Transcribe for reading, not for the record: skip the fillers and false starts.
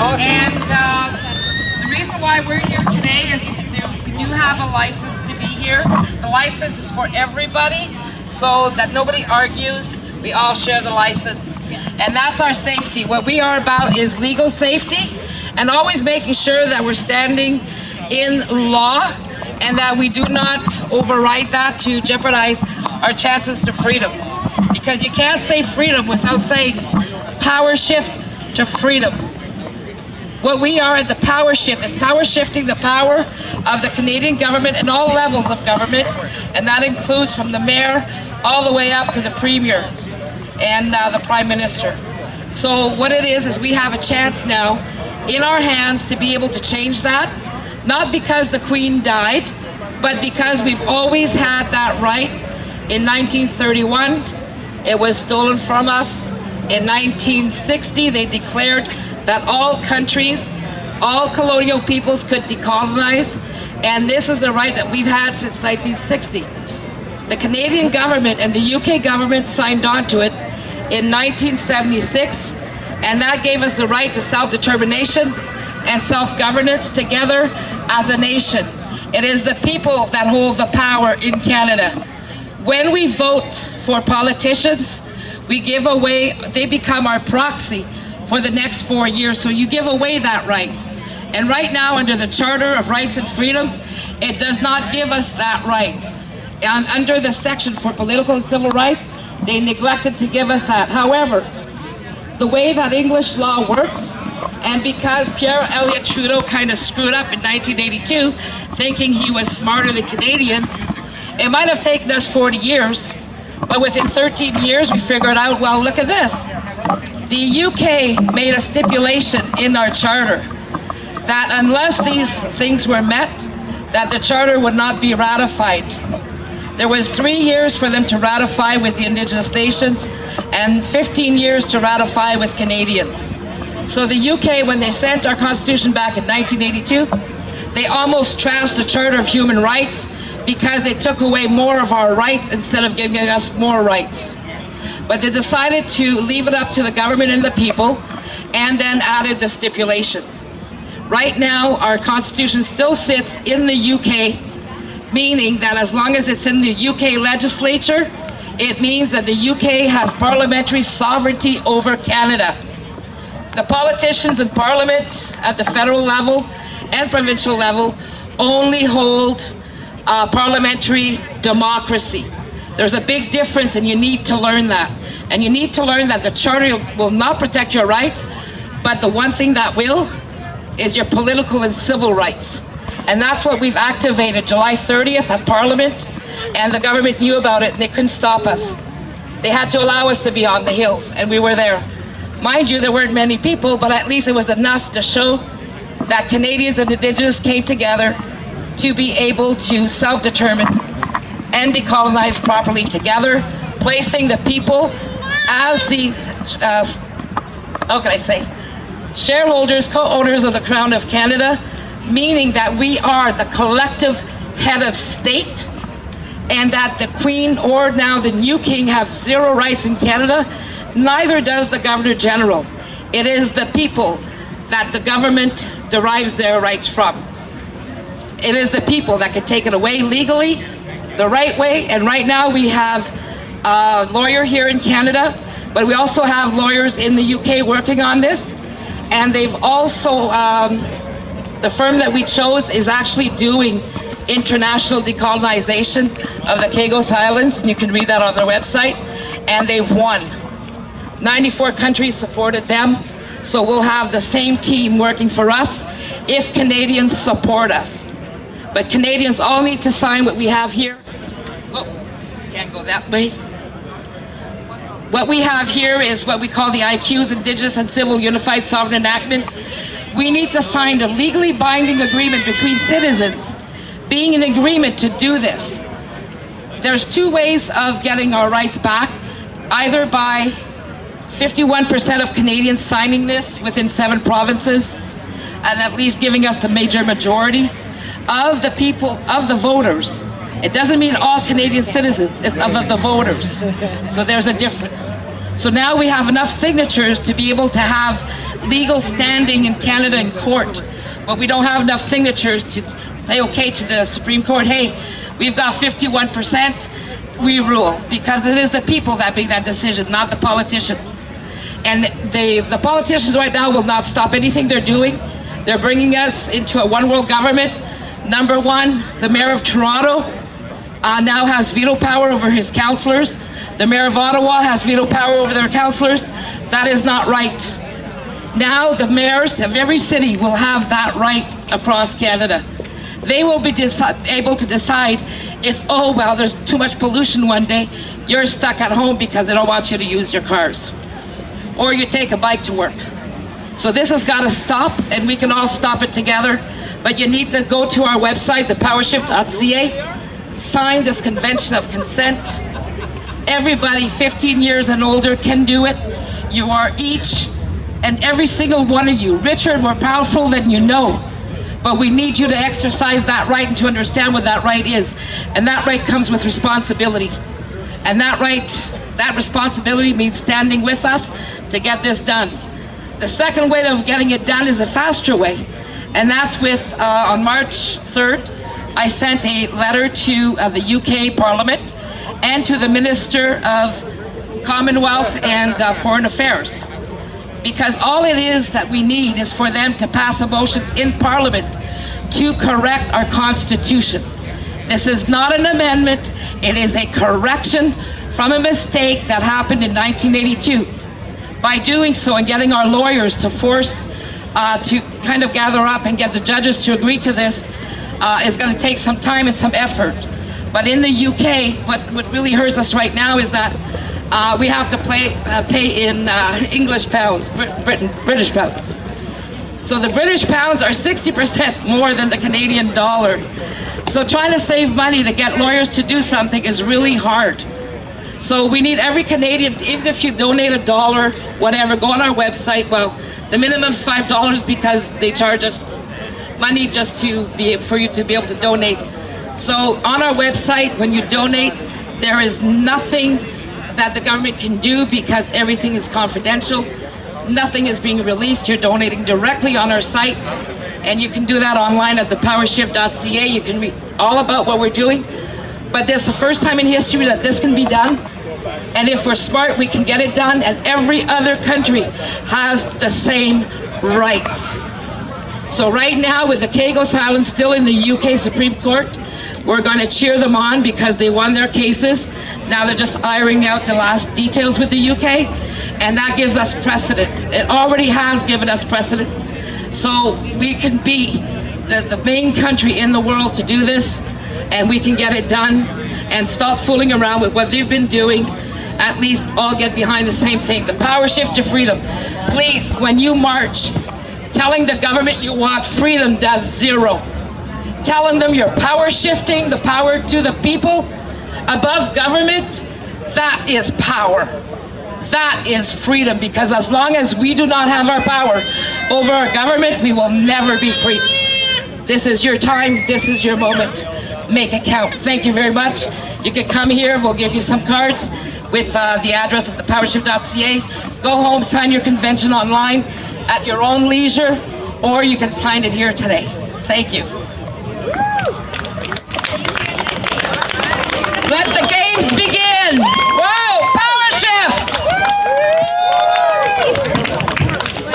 And the reason why we're here today is we do have a license to be here. The license is for everybody, so that nobody argues. We all share the license. And that's our safety. What we are about is legal safety and always making sure that we're standing in law and that we do not override that to jeopardize our chances to freedom. Because you can't say freedom without saying power shift to freedom. What we are at the power shift is power shifting the power of the Canadian government and all levels of government, and that includes from the mayor all the way up to the premier and the prime minister. So what it is we have a chance now in our hands to be able to change that, not because the Queen died, but because we've always had that right. In 1931, it was stolen from us. In 1960, they declared that all countries, all colonial peoples could decolonize, and this is the right that we've had since 1960. The Canadian government and the UK government signed on to it in 1976, and that gave us the right to self-determination and self-governance together as a nation. It is the people that hold the power in Canada. When we vote for politicians, we give away, they become our proxy for the next 4 years, so you give away that right. And right now, under the Charter of Rights and Freedoms, it does not give us that right. And under the section for political and civil rights, they neglected to give us that. However, the way that English law works, and because Pierre Elliott Trudeau kind of screwed up in 1982, thinking he was smarter than Canadians, it might have taken us 40 years, but within 13 years we figured out, well, look at this. The UK made a stipulation in our charter that unless these things were met, that the charter would not be ratified. There was 3 years for them to ratify with the Indigenous nations and 15 years to ratify with Canadians. So the UK, when they sent our Constitution back in 1982, they almost trashed the Charter of Human Rights because it took away more of our rights instead of giving us more rights. But they decided to leave it up to the government and the people, and then added the stipulations. Right now, our Constitution still sits in the UK, meaning that as long as it's in the UK legislature, it means that the UK has parliamentary sovereignty over Canada. The politicians in Parliament at the federal level and provincial level only hold parliamentary democracy. There's a big difference, and you need to learn that. And you need to learn that the Charter will not protect your rights, but the one thing that will is your political and civil rights. And that's what we've activated July 30th at Parliament, and the government knew about it and they couldn't stop us. They had to allow us to be on the Hill, and we were there. Mind you, there weren't many people, but at least it was enough to show that Canadians and Indigenous came together to be able to self-determine and decolonize properly together, placing the people as the, how can I say, shareholders, co-owners of the Crown of Canada, meaning that we are the collective head of state, and that the Queen or now the new King have zero rights in Canada. Neither does the Governor General. It is the people that the government derives their rights from. It is the people that can take it away legally, the right way, and right now we have a lawyer here in Canada, but we also have lawyers in the UK working on this, and they've also, the firm that we chose is actually doing international decolonization of the Caicos Islands, and you can read that on their website, and they've won. 94 countries supported them, so we'll have the same team working for us if Canadians support us. But Canadians all need to sign what we have here. Oh, can't go that way. What we have here is what we call the IQ's Indigenous and Civil Unified Sovereign Enactment. We need to sign a legally binding agreement between citizens, being in agreement to do this. There's two ways of getting our rights back, either by 51% of Canadians signing this within 7 provinces, and at least giving us the major majority of the people, of the voters. It doesn't mean all Canadian citizens, it's of the voters. So there's a difference. So now we have enough signatures to be able to have legal standing in Canada in court, but we don't have enough signatures to say okay to the Supreme Court, hey, we've got 51%, we rule, because it is the people that make that decision, not the politicians. And the politicians right now will not stop anything they're doing. They're bringing us into a one world government. Number one, the mayor of Toronto now has veto power over his councillors. The mayor of Ottawa has veto power over their councillors. That is not right. Now the mayors of every city will have that right across Canada. They will be able to decide if, oh, well, there's too much pollution one day, you're stuck at home because they don't want you to use your cars. Or you take a bike to work. So this has got to stop, and we can all stop it together. But you need to go to our website, thepowershift.ca, sign this convention of consent. Everybody 15 years and older can do it. You are each and every single one of you richer and more powerful than you know. But we need you to exercise that right and to understand what that right is. And that right comes with responsibility. And that right, that responsibility means standing with us to get this done. The second way of getting it done is a faster way. And that's with, on March 3rd, I sent a letter to the UK Parliament and to the Minister of Commonwealth and Foreign Affairs. Because all it is that we need is for them to pass a motion in Parliament to correct our Constitution. This is not an amendment, it is a correction from a mistake that happened in 1982. By doing so and getting our lawyers to force, to kind of gather up and get the judges to agree to this, is going to take some time and some effort. But in the UK, what really hurts us right now is that we have to pay in English pounds, British pounds. So the British pounds are 60% more than the Canadian dollar. So trying to save money to get lawyers to do something is really hard. So we need every Canadian, even if you donate $1, whatever, go on our website. Well, the minimum's $5 because they charge us money just for you to be able to donate. So on our website, when you donate, there is nothing that the government can do because everything is confidential. Nothing is being released. You're donating directly on our site, and you can do that online at thepowershift.ca. You can read all about what we're doing. But this is the first time in history that this can be done. And if we're smart, we can get it done, and every other country has the same rights. So right now, with the Kagos Islands still in the UK Supreme Court, we're going to cheer them on because they won their cases. Now they're just ironing out the last details with the UK, and that gives us precedent. It already has given us precedent. So we can be the main country in the world to do this, and we can get it done and stop fooling around with what they've been doing. At least all get behind the same thing, the power shift to freedom. Please, when you march, telling the government you want freedom does zero. Telling them you're power shifting the power to the people above government, that is power. That is freedom, because as long as we do not have our power over our government, we will never be free. This is your time, this is your moment. Make it count. Thank you very much. You can come here, we'll give you some cards with the address of thepowershift.ca. Go home, sign your convention online at your own leisure, or you can sign it here today. Thank you.